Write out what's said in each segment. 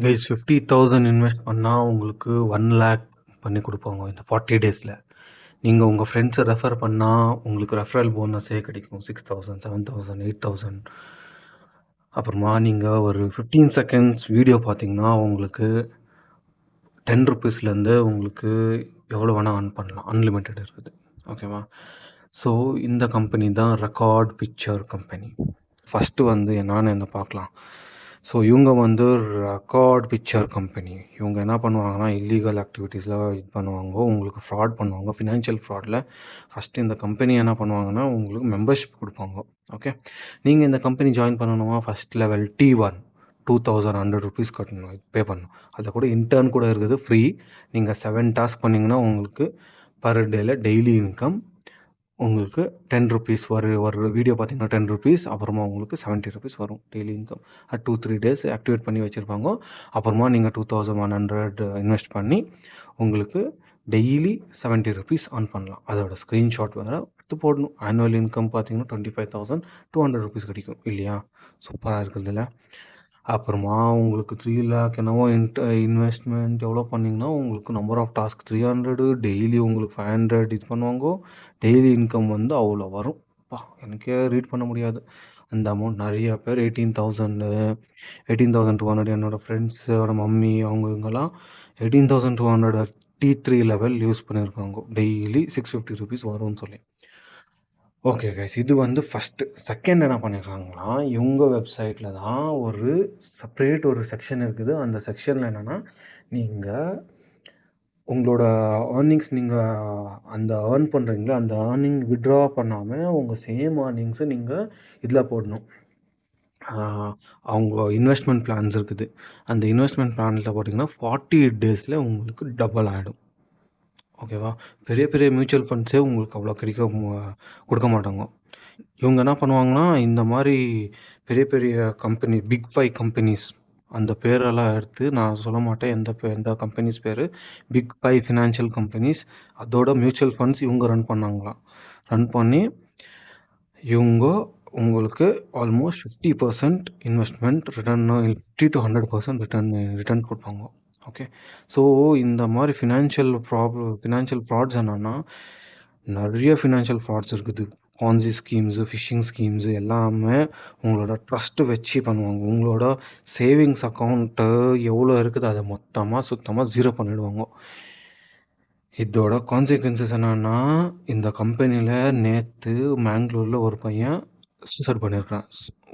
Guys 50,000 invest பண்ணால் உங்களுக்கு 1 lakh பண்ணி கொடுப்பாங்க இந்த 40 டேஸில். நீங்கள் உங்கள் ஃப்ரெண்ட்ஸை ரெஃபர் பண்ணால் உங்களுக்கு ரெஃபரல் போனஸே கிடைக்கும் 6,000 7,000 8,000. அப்புறமா நீங்கள் ஒரு 15 செகண்ட்ஸ் வீடியோ பார்த்தீங்கன்னா உங்களுக்கு 10 ருபீஸ்லேருந்து உங்களுக்கு எவ்வளோ வேணால் ஆன் பண்ணலாம், அன்லிமிட்டெட் இருக்குது. ஓகேவா? ஸோ இந்த கம்பெனி தான் ரெக்கார்ட் பிக்சர் கம்பெனி. ஃபஸ்ட்டு வந்து என்னன்னு பார்க்கலாம். ஸோ இவங்க வந்து ரெக்கார்ட் பிக்சர் கம்பெனி. இவங்க என்ன பண்ணுவாங்கன்னா இல்லீகல் ஆக்டிவிட்டீஸில் இது பண்ணுவாங்க, உங்களுக்கு ஃப்ராட் பண்ணுவாங்க. ஃபினான்ஷியல் ஃப்ராடில் ஃபஸ்ட்டு இந்த கம்பெனி என்ன பண்ணுவாங்கன்னா உங்களுக்கு மெம்பர்ஷிப் கொடுப்பாங்க. ஓகே, நீங்கள் இந்த கம்பெனி ஜாயின் பண்ணணுமா ஃபஸ்ட் லெவல் T1 2,100 ருபீஸ் கட்டணும், பே பண்ணணும். அதை கூட இன்டர்ன் கூட இருக்குது, ஃப்ரீ. நீங்கள் 7 டாஸ்க் பண்ணிங்கன்னா உங்களுக்கு பர் டேயில் டெய்லி இன்கம் உங்களுக்கு 10 ருபீஸ் ஒரு வீடியோ பார்த்தீங்கன்னா 10 ருபீஸ், அப்புறமா உங்களுக்கு 70 ருபீஸ் வரும் டெய்லி இன்கம். 2-3 டேஸ் ஆக்டிவேட் பண்ணி வச்சுருப்பாங்க. அப்புறமா நீங்கள் 2,100 இன்வெஸ்ட் பண்ணி உங்களுக்கு டெய்லி 70 ருபீஸ் ஆன் பண்ணலாம். அதோட ஸ்க்ரீன்ஷாட் வேறு எடுத்து போடணும். ஆனுவல் இன்கம் பார்த்தீங்கன்னா 25,200 ருபீஸ் கிடைக்கும் இல்லையா? சூப்பராக இருக்கிறதுல. அப்புறமா உங்களுக்கு 3 lakh என்னவோ இன்வெஸ்ட்மெண்ட் எவ்வளோ பண்ணிங்கன்னா உங்களுக்கு நம்பர் ஆஃப் டாஸ்க் 300, டெய்லி உங்களுக்கு 500 இது பண்ணுவாங்க. டெய்லி இன்கம் வந்து அவ்வளோ வரும். எனக்கே ரீட் பண்ண முடியாது அந்த அமௌண்ட். நிறைய பேர் 18,200 என்னோடய ஃப்ரெண்ட்ஸோட மம்மி அவங்க இவங்கெல்லாம் 18,200 T3 லெவல் யூஸ் பண்ணியிருக்காங்க. டெய்லி 650 ருபீஸ் வரும்னு சொல்லி. ஓகே கைஸ், இது வந்து ஃபஸ்ட்டு. செகண்ட் என்ன பண்ணியிருக்காங்களா, இவங்க வெப்சைட்டில் தான் ஒரு செப்ரேட் ஒரு செக்ஷன் இருக்குது. அந்த செக்ஷனில் என்னென்னா நீங்கள் உங்களோட ஏர்னிங்ஸ் நீங்கள் அந்த ஏர்ன் பண்ணுறீங்களா, அந்த ஏர்னிங் விட்ரா பண்ணாமல் உங்கள் சேம் ஏர்னிங்ஸை நீங்கள் இதில் போடணும். அவங்க இன்வெஸ்ட்மெண்ட் பிளான்ஸ் இருக்குது. அந்த இன்வெஸ்ட்மெண்ட் பிளானில் போட்டிங்கன்னா 48 டேஸில் உங்களுக்கு டபுள் ஆகிடும். ஓகேவா? பெரிய பெரிய மியூச்சுவல் ஃபண்ட்ஸே உங்களுக்கு அவ்வளோ கொடுக்க மாட்டாங்க. இவங்க என்ன பண்ணுவாங்கன்னா இந்த மாதிரி பெரிய பெரிய கம்பெனி, பிக் 5 கம்பெனிஸ் அந்த பேரெல்லாம் எடுத்து நான் சொல்ல மாட்டேன் எந்த கம்பெனிஸ் பேர். பிக் 5 ஃபினான்ஷியல் கம்பெனிஸ், அதோட மியூச்சுவல் ஃபண்ட்ஸ் இவங்க ரன் பண்ணாங்களாம். ரன் பண்ணி இவங்க உங்களுக்கு almost 50% investment return, 50 to 100% return கொடுப்பாங்க. ஓகே, ஸோ இந்த மாதிரி ஃபினான்ஷியல் ஃப்ராட்ஸ் என்னென்னா நிறைய ஃபினான்ஷியல் ஃப்ராட்ஸ் இருக்குது. பான்சி ஸ்கீம்ஸு, ஃபிஷிங் ஸ்கீம்ஸு எல்லாமே உங்களோட ட்ரஸ்ட்டு வச்சு பண்ணுவாங்க. உங்களோட சேவிங்ஸ் அக்கௌண்ட்டு எவ்வளோ இருக்குது அதை சுத்தமாக ஜீரோ பண்ணிவிடுவாங்க. இதோட கான்சிக்வன்சஸ் என்னென்னா இந்த கம்பெனியில் நேற்று மேங்களூரில் ஒரு பையன் சூசைட் பண்ணியிருக்கான்.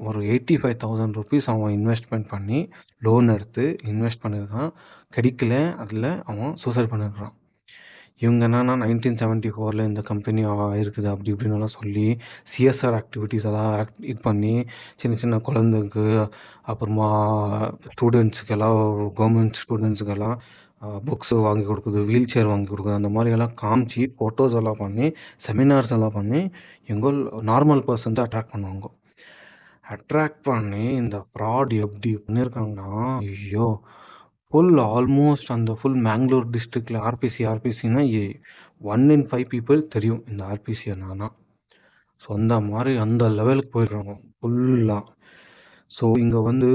ஒரு 85,000 ருபீஸ் அவன் இன்வெஸ்ட்மெண்ட் பண்ணி லோன் எடுத்து இன்வெஸ்ட் பண்ணியிருக்கான். கிடைக்கல, அதில் அவன் சூசைட் பண்ணியிருக்கான். இவங்க என்னென்னா 1974 இந்த கம்பெனி இருக்குது அப்படி இப்படின்னுலாம் சொல்லி சிஎஸ்ஆர் ஆக்டிவிட்டீஸ் எல்லாம் இது பண்ணி சின்ன சின்ன குழந்தைக்கு, அப்புறமா ஸ்டூடெண்ட்ஸுக்கெல்லாம், கவர்மெண்ட் ஸ்டூடெண்ட்ஸுக்கெல்லாம் புக்ஸு வாங்கி கொடுக்குது, வீல் சேர் வாங்கி கொடுக்குது, அந்த மாதிரியெல்லாம் காமிச்சு ஃபோட்டோஸ் எல்லாம் பண்ணி செமினார்ஸ் எல்லாம் பண்ணி எங்கோ நார்மல் பர்சன்ஸை அட்ராக்ட் பண்ணுவாங்க. அட்ராக்ட் பண்ணி இந்த ஃப்ராட் எப்படி பண்ணியிருக்காங்கன்னா, ஐயோ, ஆல்மோஸ்ட் அந்த மேங்களூர் டிஸ்ட்ரிக்டில் ஆர்பிசின்னா 1 in 5 பீப்புள் தெரியும் இந்த ஆர்பிசி என்னன்னா. ஸோ அந்த லெவலுக்கு போயிடுறாங்க ஃபுல்லாக. ஸோ இங்கே வந்து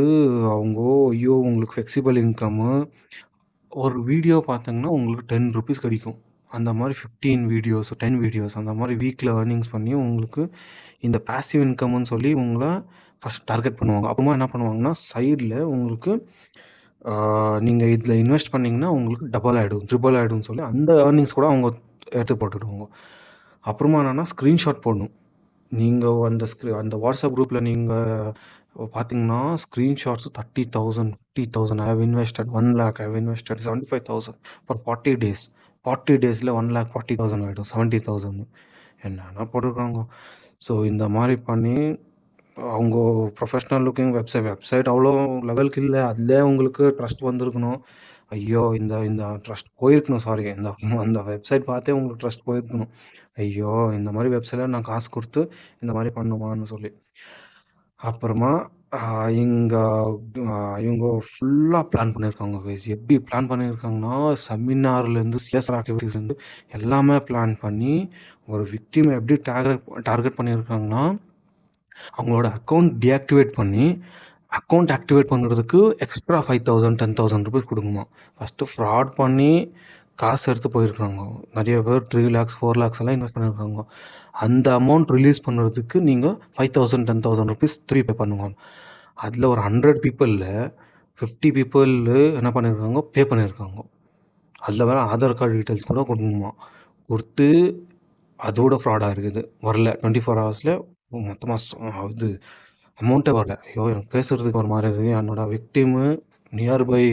அவங்க ஐயோ உங்களுக்கு ஃப்ளெக்சிபிள் இன்கம்மு, ஒரு வீடியோ பார்த்தீங்கன்னா உங்களுக்கு 10 ருபீஸ் கிடைக்கும். அந்த மாதிரி 15 வீடியோஸ் 10 வீடியோஸ் அந்த மாதிரி வீக்கில் ஏர்னிங்ஸ் பண்ணி உங்களுக்கு இந்த பாசிவ் இன்கம்னு சொல்லி உங்களை ஃபஸ்ட் டார்கெட் பண்ணுவாங்க. அப்புறமா என்ன பண்ணுவாங்கன்னா சைடில் உங்களுக்கு நீங்கள் இதில் இன்வெஸ்ட் பண்ணிங்கன்னா உங்களுக்கு டபுள் ஆகிடும், ட்ரிபிள் ஆகிடும்னு சொல்லி அந்த ஏர்னிங்ஸ் கூட அவங்க எடுத்து போட்டுடுவாங்க. அப்புறமா என்னென்னா ஸ்க்ரீன்ஷாட் போடணும். நீங்கள் அந்த வாட்ஸ்அப் குரூப்பில் நீங்கள் பார்த்தீங்கன்னா screenshots 30,000 50,000 I have invested 1 lakh, I have invested 75,000 for 40 days. 40 டேஸில் 1,40,000 ஆகிடும், 70,000 என்னென்னா போட்டுருக்காங்க. ஸோ இந்த மாதிரி பண்ணி அவங்க ப்ரொஃபஷ்னல் லுக்கிங் வெப்சைட் அவ்வளோ லெவலுக்கு இல்லை. அதிலே உங்களுக்கு ட்ரஸ்ட் வந்திருக்கணும். ஐயோ, இந்த ட்ரஸ்ட் போயிருக்கணும், சாரி, அந்த வெப்சைட் பார்த்தே உங்களுக்கு ட்ரஸ்ட் போயிருக்கணும். ஐயோ, இந்த மாதிரி வெப்சைட்டில் நான் காசு கொடுத்து இந்த மாதிரி பண்ணுமான்னு சொல்லி. அப்புறமா இவங்க ஃபுல்லாக பிளான் பண்ணியிருக்காங்க கைஸ். எப்படி பிளான் பண்ணியிருக்காங்கன்னா செமினார்லேருந்து சிஎஸ்ஆர் ஆக்டிவிட்டீஸ்லேருந்து எல்லாமே பிளான் பண்ணி ஒரு விக்டிமை எப்படி டார்கெட் பண்ணியிருக்காங்கன்னா அவங்களோட அக்கௌண்ட் டீஆக்டிவேட் பண்ணி அக்கௌண்ட் ஆக்டிவேட் பண்ணுறதுக்கு எக்ஸ்ட்ரா 5000 10,000 ருபீஸ் கொடுக்குமா. ஃபஸ்ட்டு ஃப்ராட் பண்ணி காசு எடுத்து போயிருக்காங்க. நிறைய பேர் 3 lakhs 4 lakhs எல்லாம் இன்வெஸ்ட் பண்ணியிருக்காங்க. அந்த அமௌண்ட் ரிலீஸ் பண்ணுறதுக்கு நீங்கள் 5000 10,000 ருபீஸ் திருப்பி பே பண்ணுங்க. அதில் ஒரு 100 பீப்புளில் 50 பீப்புள் என்ன பண்ணியிருக்காங்க, பே பண்ணியிருக்காங்க. அதில் வேறு ஆதார் கார்டு டீட்டெயில்ஸ் கூட கொடுக்கணுமா. கொடுத்து அதோட ஃப்ராடாக இருக்குது. வரல 24 ஹவர்ஸில் மொத்தமாக இது அமௌண்ட்டே வரல. ஐயோ எனக்கு பேசுகிறதுக்கு ஒரு மாதிரி இருக்குது. என்னோட விக்டிமு நியர்பை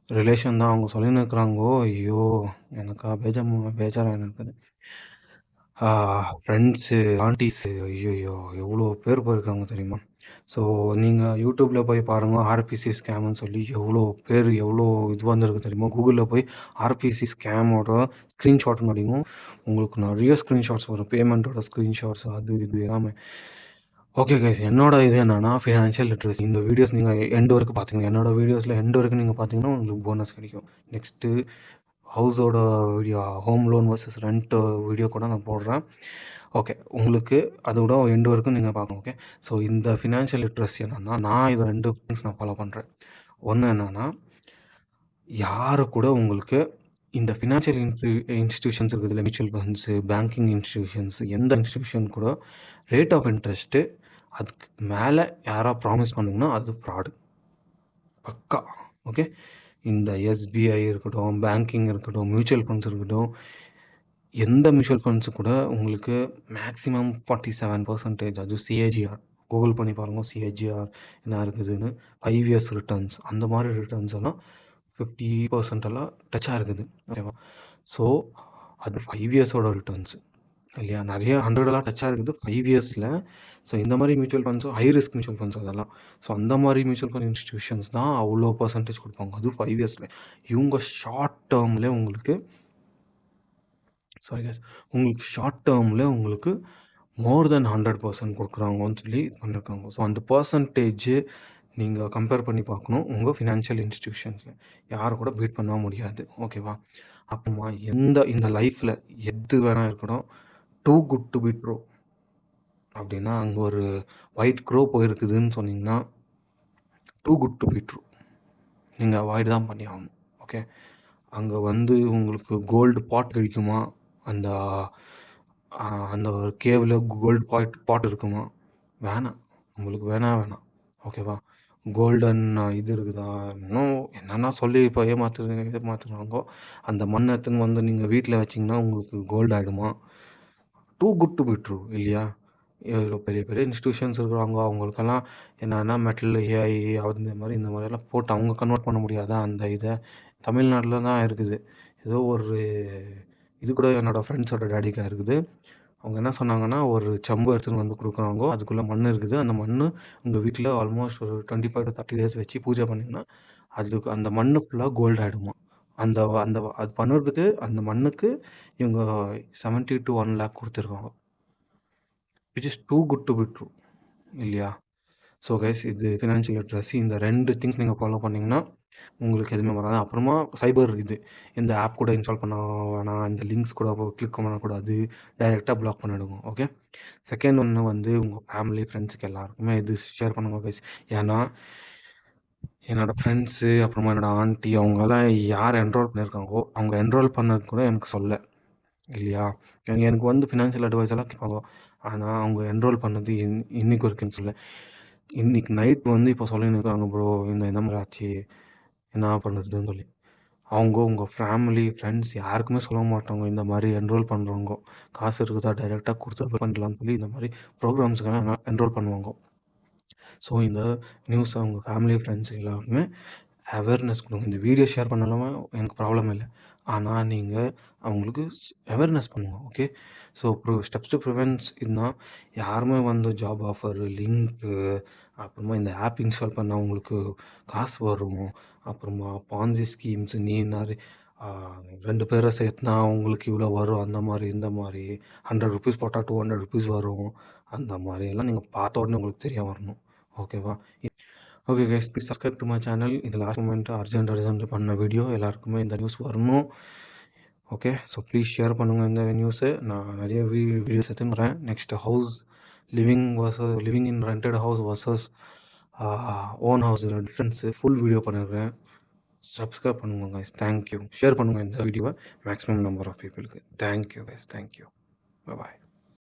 ரிலேஷன் தான். அவங்க சொல்லின்னு இருக்கிறாங்கோ. ஐயோ எனக்கா பேஜாராக இருக்குது. ஃப்ரெண்ட்ஸு ஆண்டிஸு ஐயோ எவ்வளோ பேர் போயிருக்காங்க தெரியுமா. ஸோ நீங்கள் யூடியூப்பில் போய் பாருங்கள், ஆர்பிசி ஸ்கேம்னு சொல்லி எவ்வளோ இது வந்திருக்கு தெரியுமா. கூகுளில் போய் ஆர்பிசி ஸ்கேமோட ஸ்க்ரீன்ஷாட்னு அடிக்கும், உங்களுக்கு நிறைய ஸ்க்ரீன்ஷாட்ஸ் வரும், பேமெண்ட்டோட ஸ்க்ரீன்ஷாட்ஸ் அது இது எல்லாமே. ஓகே கைஸ், என்னோட இது என்னன்னா ஃபினான்ஷியல் லிட்ரஸி. இந்த வீடியோஸ் நீங்கள் எண்டு வரைக்கும் பார்த்தீங்கன்னா, என்னோட வீடியோஸில் எண்டு வரைக்கும் நீங்கள் பார்த்தீங்கன்னா உங்களுக்கு போனஸ் கிடைக்கும். நெக்ஸ்ட்டு ஹவுஸோட video, home loan versus rent video கூட நான் போடுறேன். ஓகே, உங்களுக்கு அதோட எண்டு வரைக்கும் நீங்கள் பார்க்கணும். ஓகே, ஸோ இந்த ஃபினான்ஷியல் லிட்ரஸி என்னென்னா, நான் இது 2 திங்ஸ் நான் ஃபாலோ பண்ணுறேன். ஒன்று என்னென்னா, யாரு கூட உங்களுக்கு இந்த ஃபினான்ஷியல் இன்ஸ்டிடியூஷன்ஸ் இருக்குது இல்லை, மியூச்சுவல் ஃபண்ட்ஸு, பேங்கிங் இன்ஸ்டிடியூஷன்ஸ், எந்த இன்ஸ்டிடியூஷன் கூட ரேட் ஆஃப் இன்ட்ரெஸ்ட்டு அதுக்கு மேலே யாராக ப்ராமிஸ் பண்ணிங்கன்னா அது ஃப்ராடு பக்கா. ஓகே, இந்த எஸ்பிஐ இருக்கட்டும், பேங்கிங் இருக்கட்டும், மியூச்சுவல் ஃபண்ட்ஸ் இருக்கட்டும், எந்த மியூச்சுவல் ஃபண்ட்ஸு கூட உங்களுக்கு மேக்ஸிமம் 47%, அது சிஏஜிஆர் கூகுள் பண்ணி பாருங்கள், சிஏஜிஆர் என்ன இருக்குதுன்னு, 5 years ரிட்டர்ன்ஸ், அந்த மாதிரி ரிட்டர்ன்ஸ் எல்லாம் 50% எல்லாம் டச்சாக இருக்குது. ஓகேவா. ஸோ அது 5 yearsோட ரிட்டர்ன்ஸு இல்லையா. நிறைய 100 டச்சாக இருக்குது 5 yearsல. ஸோ இந்த மாதிரி mutual ஃபண்ட்ஸும் high risk mutual funds அதெல்லாம். ஸோ அந்த மாதிரி மியூச்சுவல் ஃபண்ட் இன்ஸ்டிடியூஷன்ஸ் தான் அவ்வளோ பர்சன்டேஜ் கொடுப்பாங்க, அதுவும் 5 yearsல. இவங்க ஷார்ட் டேர்மில் உங்களுக்கு உங்களுக்கு மோர் தென் 100% கொடுக்குறாங்கன்னு சொல்லி பண்ணியிருக்காங்க. ஸோ அந்த பர்சன்டேஜ் நீங்கள் கம்பேர் பண்ணி பார்க்கணும். உங்கள் ஃபினான்ஷியல் இன்ஸ்டிடியூஷன்ஸில் யாரை கூட பீட் பண்ண முடியாது. ஓகேவா. அப்புறமா இந்த லைஃப்பில் எது வேணால் இருக்கணும், too good to be true அப்படின்னா, அங்கே ஒரு ஒயிட் க்ரோ போயிருக்குதுன்னு சொன்னீங்கன்னா, too good to be true நீங்கள் அவாய்டு தான் பண்ணி ஆகணும். ஓகே, அங்கே உங்களுக்கு கோல்டு பாட் கிடைக்குமா, அந்த அந்த ஒரு கேவில் கோல்டு பாட் இருக்குமா, வேணாம், உங்களுக்கு வேணாம். ஓகேவா. கோல்டன் இது இருக்குதா, இன்னும் என்னென்னா சொல்லி இப்போ ஏமாத்துறாங்கோ. அந்த மண் எடுத்துன்னு நீங்கள் வீட்டில் வச்சிங்கன்னா உங்களுக்கு கோல்டு ஆகிடுமா. Too good to be true இல்லையா. இவ்வளோ பெரிய பெரிய இன்ஸ்டியூஷன்ஸ் இருக்கிறாங்க, அவங்களுக்கெல்லாம் என்னென்னா மெட்டல் ஏஐ இந்த மாதிரியெல்லாம் போட்டு அவங்க கன்வெர்ட் பண்ண முடியாதா அந்த இதை. தமிழ்நாட்டில் தான் இருக்குது. ஏதோ ஒரு இது கூட என்னோடய ஃப்ரெண்ட்ஸோட டேடிக்காக இருக்குது. அவங்க என்ன சொன்னாங்கன்னா, ஒரு செம்பு எடுத்துன்னு கொடுக்குறாங்க, அதுக்குள்ளே மண் இருக்குது. அந்த மண் உங்கள் வீட்டில் ஆல்மோஸ்ட் ஒரு 25 to 30 days வச்சு பூஜை பண்ணிங்கன்னா அந்த மண் ஃபுல்லாக கோல்டு ஆகிடுமா. அந்த அந்த அது பண்ணுறதுக்கு அந்த மண்ணுக்கு இவங்க 70 to 1 lakh கொடுத்துருக்காங்க. Which is too good to be true இல்லையா. ஸோ கைஸ், இது ஃபினான்ஷியல் லிட்ரஸி. இந்த 2 திங்ஸ் நீங்கள் ஃபாலோ பண்ணிங்கன்னா உங்களுக்கு எதுவுமே வராது. அப்புறமா சைபர் இது, இந்த ஆப் கூட இன்ஸ்டால் பண்ண வேணாம், இந்த லிங்க்ஸ் கூட கிளிக் பண்ணக்கூடாது, டைரெக்டாக பிளாக் பண்ணிவிடுங்க. ஓகே. செகண்ட் ஒன்று உங்கள் ஃபேமிலி ஃப்ரெண்ட்ஸுக்கு எல்லாருக்குமே இது ஷேர் பண்ணுங்க கைஸ். ஏன்னா என்னோடய ஃப்ரெண்ட்ஸு, அப்புறமா என்னோடய ஆண்டி, அவங்கெல்லாம் யார் என்ரோல் பண்ணியிருக்காங்களோ அவங்க என்ரோல் பண்ணது கூட எனக்கு சொல்ல இல்லையா. எனக்கு ஃபினான்ஷியல் அட்வைஸ் எல்லாம் கேட்பாங்க, ஆனால் அவங்க என்ரோல் பண்ணது இன்றைக்கு வரைக்குன்னு சொல்ல. இன்றைக்கி நைட் இப்போ சொல்லின்னு இருக்கிறாங்க, ப்ரோ இந்த மாதிரி ஆச்சு, என்ன பண்ணுறதுன்னு சொல்லி. உங்கள் ஃபேமிலி ஃப்ரெண்ட்ஸ் யாருக்குமே சொல்ல மாட்டாங்க. இந்த மாதிரி என்ரோல் பண்ணுறவங்க காசு இருக்குதா டைரெக்டாக கொடுத்து பண்ணலான்னு சொல்லி இந்த மாதிரி ப்ரோக்ராம்ஸுக்கெல்லாம் என்ரோல் பண்ணுவாங்க. ஸோ இந்த நியூஸை உங்கள் ஃபேமிலி ஃப்ரெண்ட்ஸ் எல்லாருக்குமே அவேர்னஸ் கொடுங்க. இந்த வீடியோ ஷேர் பண்ணலாமா எனக்கு ப்ராப்ளம் இல்லை, ஆனால் நீங்கள் அவங்களுக்கு அவேர்னஸ் பண்ணுங்க. Okay. So steps to prevents இதுதான். யாருமே ஜாப் ஆஃபர் லிங்க்கு, அப்புறமா இந்த ஆப் இன்ஸ்டால் பண்ணால் உங்களுக்கு காசு வரும், அப்புறமா பான்சி ஸ்கீம்ஸ், நீ நிறைய 2 பேரை சேர்த்துனா உங்களுக்கு இவ்வளோ வரும், அந்த மாதிரி இந்த மாதிரி 100 rupees போட்டால் 200 rupees வரும், அந்த மாதிரியெல்லாம் நீங்கள் பார்த்த உடனே உங்களுக்கு தெரிய வரணும். ஓகேவா. Okay guys, please subscribe to my channel. இது லாஸ்ட் மூமெண்ட் அர்ஜென்ட் பண்ண வீடியோ, எல்லாருக்குமே இந்த நியூஸ் வரணும். ஓகே. ஸோ ப்ளீஸ் ஷேர் பண்ணுங்கள் இந்த நியூஸு. நான் நிறைய வீடியோஸ் எடுத்துன்னு வரேன். Next living in rented house versus own ஹவுஸோட டிஃப்ரென்ஸு ஃபுல் வீடியோ பண்ணியிருக்கேன். சப்ஸ்கிரைப் பண்ணுங்க கைஸ். தேங்க்யூ. ஷேர் பண்ணுங்கள் இந்த வீடியோவை மேக்ஸிமம் நம்பர் ஆஃப் பீப்புளுக்கு. Thank you guys. தேங்க்யூ. பாய்.